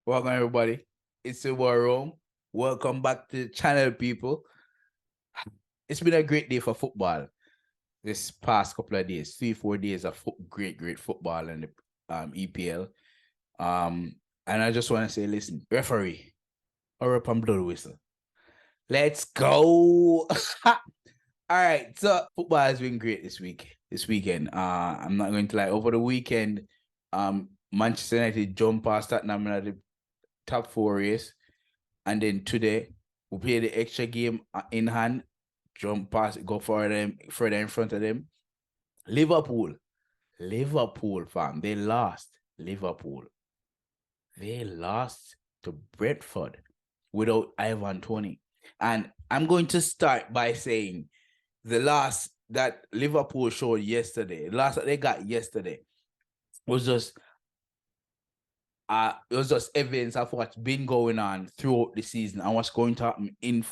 Welcome everybody. It's the War Room. Welcome back to the channel, people. It's been a great day for football this past couple of days, 3-4 days of great football in the EPL. And I just want to say, listen, referee, hurry up and blow the whistle. Let's go. All right, so football has been great this weekend. I'm not going to lie. Over the weekend, Manchester United jumped past Tottenham in the top four race. And then today, we play the extra game in hand, jump past, go further in front of them. Liverpool, fam, they lost. They lost to Brentford without Ivan Toney. And I'm going to start by saying the loss that Liverpool showed yesterday, the loss that they got yesterday, was just it was just evidence of what's been going on throughout the season and what's going to happen in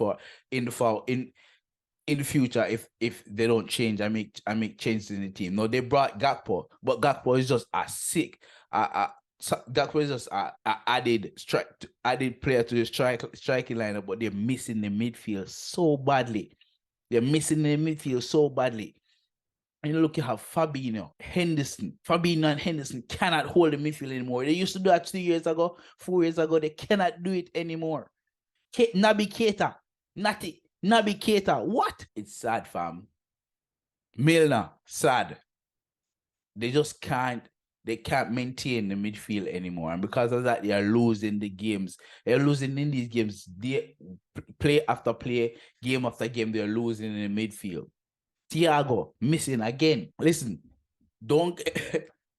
the future if they don't change and make changes in the team. No, they brought Gakpo, but Gakpo is just a sick Gakpo is just a added player to the striking lineup, but they're missing the midfield so badly. They're missing the midfield so badly. And you look at how Fabinho and Henderson cannot hold the midfield anymore. They used to do that 2 years ago, 4 years ago. They cannot do it anymore. Naby Keita, Naby Keita. What? It's sad, fam. Milner, sad. They just can't. They can't maintain the midfield anymore, and because of that, they are losing the games. They're losing in these games. They play after play, game after game. They're losing in the midfield. Thiago missing again. Listen, don't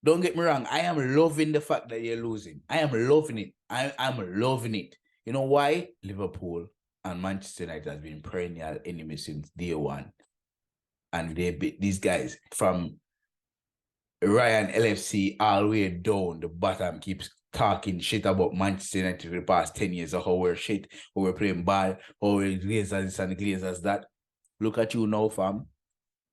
don't get me wrong. I am loving the fact that you're losing. I am loving it. I'm loving it. You know why? Liverpool and Manchester United has been perennial enemies since day one, and they beat these guys from Ryan LFC all the way down the bottom. Keeps talking shit about Manchester United for the past 10 years of how we're shit, how we're playing ball, how we're Glazers this and Glazers that. Look at you now, fam.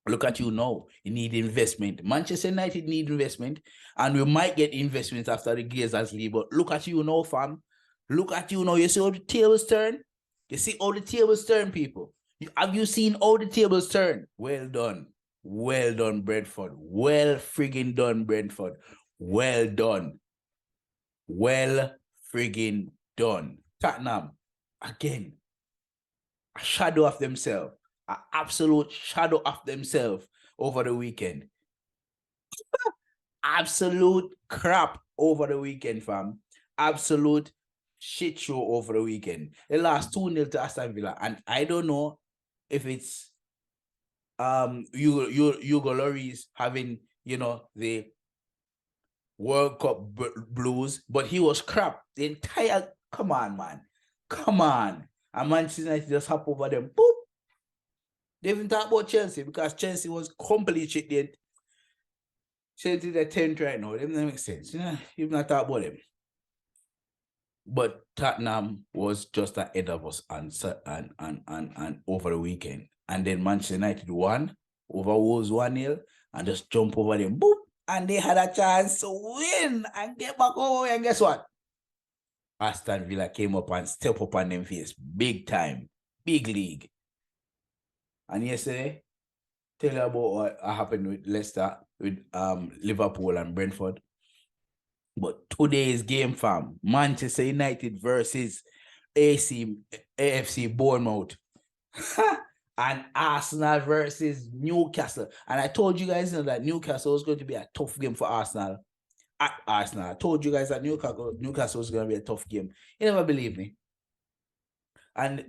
Look at you now. You need investment. Manchester United need investment, and we might get investment after the Glazers leave. But look at you now, fam. Look at you now. You see how the tables turn? You see how the tables turn, people? Have you seen how the tables turn? Well done. Well done, Brentford. Well friggin' done, Brentford. Well done. Well friggin' done. Tottenham, again, a shadow of themselves. An absolute shadow of themselves over the weekend. Absolute crap over the weekend, fam. Absolute shit show over the weekend. They lost 2-0 to Aston Villa. And I don't know if it's Hugo Lloris having, the World Cup blues, but he was crap. The entire come on, man. Come on. And Manchester United just hop over them. Boop. They even talk about Chelsea because Chelsea was complete shit then. Chelsea the 10th right now. Them doesn't make sense. You've not talk about them. But Tottenham was just ahead of us and over the weekend. And then Manchester United won over Wolves 1-0 and just jump over them. Boop. And they had a chance to win and get back over. And guess what? Aston Villa came up and stepped up on them face. Big time. Big league. And yesterday, tell you about what happened with Leicester, with Liverpool and Brentford. But today's game, fam, Manchester United versus AFC Bournemouth. And Arsenal versus Newcastle. And I told you guys that Newcastle was going to be a tough game for Arsenal. At Arsenal. I told you guys that Newcastle was going to be a tough game. You never believe me. And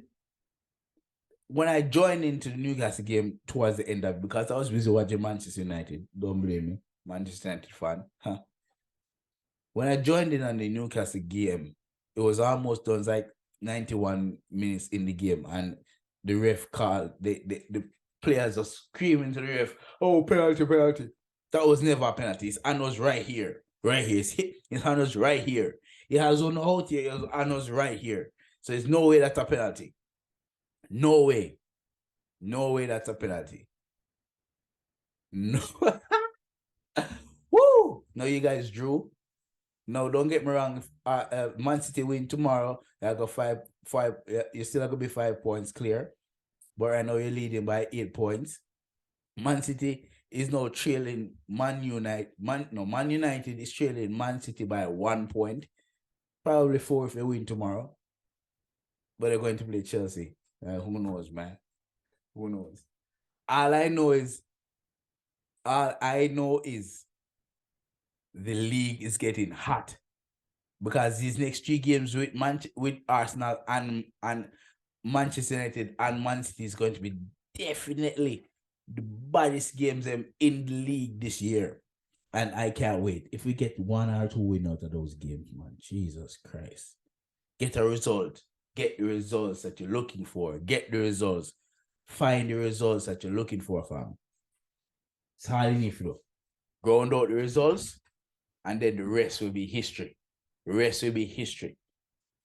when I joined into the Newcastle game towards the end of it, because I was busy watching Manchester United, don't blame me, Manchester United fan. Huh? When I joined in on the Newcastle game, it was almost done like 91 minutes in the game, and the ref called the players are screaming to the ref, "Oh, penalty, penalty!" That was never a penalty. His hand was right here, right here. His hand was right here. He has one out here. His hand was right here. So there's no way that's a penalty. No way. No way that's a penalty. No. Woo! No, you guys drew. No, don't get me wrong. If Man City win tomorrow, I got five. You still gonna be 5 points clear. But I know you're leading by 8 points. Man City is now trailing Man United. Man United is trailing Man City by 1 point. Probably 4 if they win tomorrow. But they're going to play Chelsea. Who knows, man? Who knows? All I know is the league is getting hot because these next 3 games with Arsenal and Manchester United and Man City is going to be definitely the baddest games in the league this year. And I can't wait. If we get 1 or 2 win out of those games, man, Jesus Christ. Get a result. Get the results that you're looking for. Get the results. Find the results that you're looking for, fam. It's all you need to do. Ground out the results, and then the rest will be history. The rest will be history.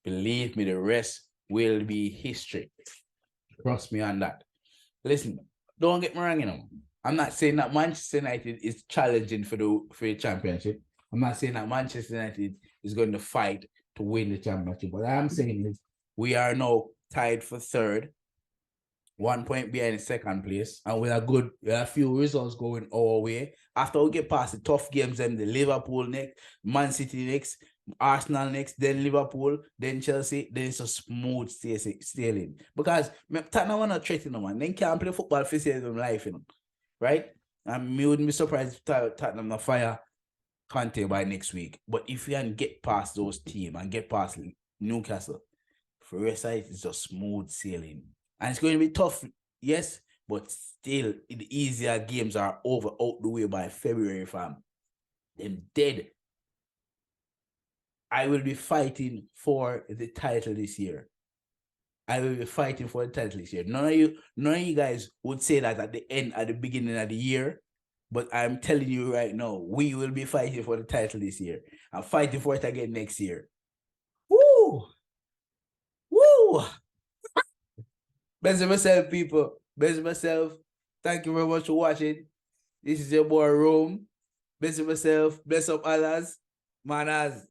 Believe me, the rest will be history. Trust me on that. Listen, don't get me wrong, you know. I'm not saying that Manchester United is challenging for the championship. I'm not saying that Manchester United is going to fight to win the championship. What I'm saying is we are now tied for third, 1 point behind second place, and we have a few results going our way. After we get past the tough games, then the Liverpool next, Man City next, Arsenal next, then Liverpool, then Chelsea, then it's a smooth sailing. Because Tottenham are not threatening, man. They can't play football for save them life, you know. Right? And me wouldn't be surprised if Tottenham not fire Conte by next week. But if you can get past those teams and get past Newcastle, for the rest of it, it's just smooth sailing. And it's going to be tough, yes, but still, the easier games are out the way by February, fam. Them dead. I will be fighting for the title this year. None of you guys would say that at the beginning of the year, but I'm telling you right now, we will be fighting for the title this year. I'm fighting for it again next year. Woo! Woo! Best of myself, people. Best of myself. Thank you very much for watching. This is your boy Rome. Best of myself. Bless up Allahs. Manaz.